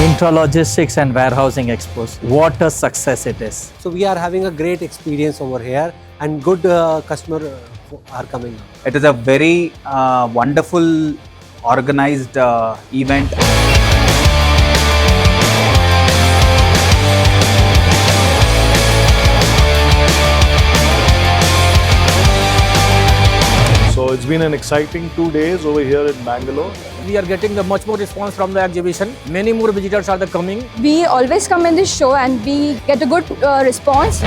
Intralogistics and Warehousing Expos. What a success it is. So we are having a great experience over here and good customer are coming. It is a very wonderful organized event. So it's been an exciting 2 days over here in Bangalore. We are getting much more response from the exhibition. Many more visitors are coming. We always come in this show and we get a good response.